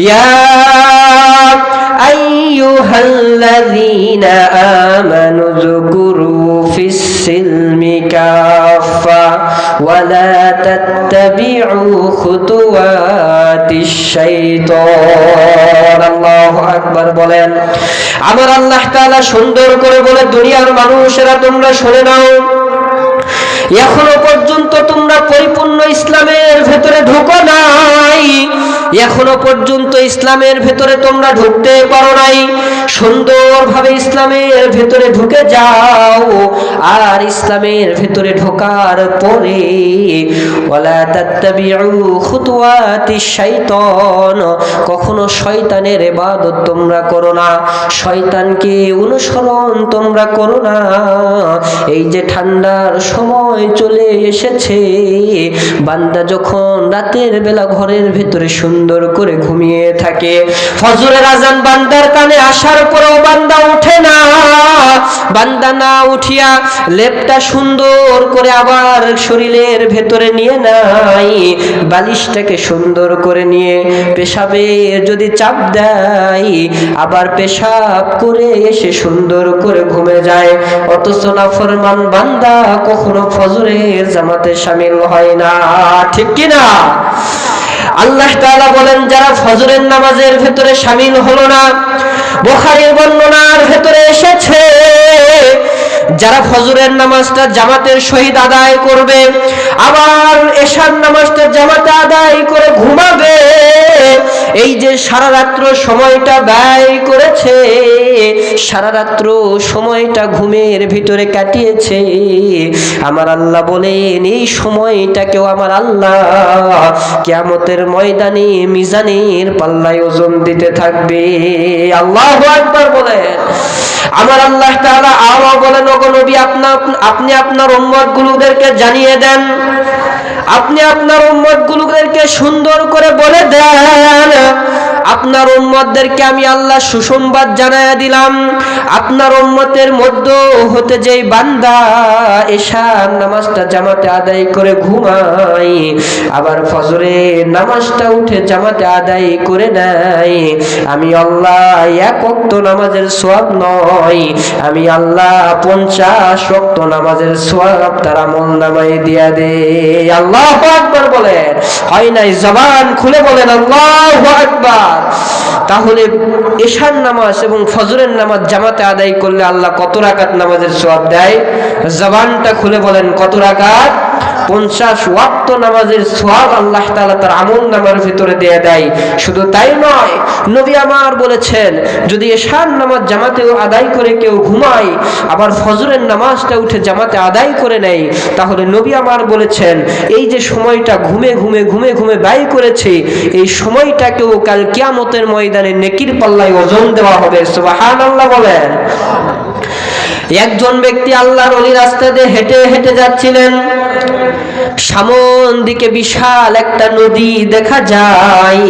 ইয়া আইয়ুহাল্লাযীনা আমানু যকুরু ফিস-সিলমি কাফা ওয়া লা তাত্তাবিউ খুতুওয়াতিশ শাইতান। আল্লাহু আকবার বলেন। আমার আল্লাহ তাআলা সুন্দর করে বলে, দুনিয়ার মানুষেরা তোমরা শুনে নাও, এখনো পর্যন্ত তোমরা পরিপূর্ণ ইসলামের ভেতরে ঢোকো নাই, এখনো পর্যন্ত ইসলামের ভেতরে তোমরা ঢুকতে পারো নাই। সুন্দরভাবে ইসলামের ভেতরে ঢুকে যাও, আর ইসলামের ভেতরে ঢোকার পরে ওয়ালা তাত্তাবিউ খুতুওয়াতিশ শাইতান, কখনো শয়তানের ইবাদত তোমরা করো না, শয়তানকে অনুসরণ তোমরা করো না। এই যে ঠান্ডার সময় চলে এসেছে, বান্দা যখন রাতের বেলা ঘরের ভেতরে সুন্দর করে ঘুমিয়ে থাকে, ফজরের আজান বান্দার কানে আসার পরেও বান্দা উঠে না, বান্দা না উঠিয়া লেপটা সুন্দর করে আবার শরীরের ভেতরে নিয়ে নাই, বালিশটাকে সুন্দর করে নিয়ে পেশাবে যদি চাপ দেয়, আবার পেশাব করে এসে সুন্দর করে ঘুমে যায়। অথচ নাফরমান বান্দা কখনো ফজরের জামাতে শামিল হয় না, ঠিক কি না? আল্লাহ তাআলা বলেন, যারা ফজরের নামাজের ভেতরে শামিল হলো না, বুখারীর বর্ণনার ভেতরে এসেছে, যারা ফজরের নামাজটা জামাতের সহিত আদায় করবে, আবার এশার নামাজটা জামাতে আদায় করে ঘুমাবে, এই যে সারা রাত্র সময়টা ব্যয় করেছে, সারা রাত্র সময়টা ঘুমের ভিতরে কাটিয়েছে, আমার আল্লাহ বলেন এই সময়টাকেও আমার আল্লাহ কিয়ামতের ময়দানে মিজানের পাল্লায় ওজন দিতে থাকবে। আল্লাহু আকবার বলেন। আমার আল্লাহ তাআলা আরো বলেন, ওগো নবী, আপনি আপনার উম্মতগুলোদেরকে জানিয়ে দেন, আপনি আপনার উম্মতগুলোদেরকে সুন্দর করে বলে দেন, আপনার উম্মতদেরকে আমি আল্লাহ সুসংবাদ জানায়া দিলাম, আপনার উম্মতের মধ্য হতে যেই বান্দা এশার নামাজটা জামাতে আদায় করে ঘুমায়, আবার ফজরের নামাজটা উঠে জামাতে আদায় করে নেয়, আমি আল্লাহ এক ওয়াক্ত নামাজের সওয়াব নয়, আমি আল্লাহ 50 ওয়াক্ত নামাজের সওয়াব তার আমলনামায় দিয়া দেই। আল্লাহু আকবার বলেন। হয় নাই? জবান খুলে বলেন আল্লাহু আকবার। তাহলে এশার নামাজ এবং ফজরের নামাজ জামাতে আদায় করলে আল্লাহ কত রাকাত নামাজের সওয়াব দেয়? জবানটা খুলে বলেন, কত রাকাত? 50 ওয়াক্ত নামাজের সওয়াব আল্লাহ তাআলা তার আমলনামার ভিতরে দিয়ে দেয়। শুধু তাই নয়, নবী আমার বলেছেন, যদি এশার নামাজ জামাতে আদায় করে কেউ ঘুমায়, আবার ফজরের নামাজটা উঠে জামাতে আদায় করে নেয়, তাহলে নবী আমার বলেছেন এই যে সময়টা ঘুমে ঘুমে ঘুমে ঘুমে ব্যয় করেছে, এই সময়টাকেও কাল কিয়ামতের ময়দানে নেকির পাল্লায় ওজন দেওয়া হবে। সুবহানাল্লাহ বলেন। একজন ব্যক্তি আল্লাহর ওলি রাস্তা দিয়ে হেঁটে হেঁটে যাচ্ছিলেন, সামন দিকে বিশাল একটা নদী দেখা যায়।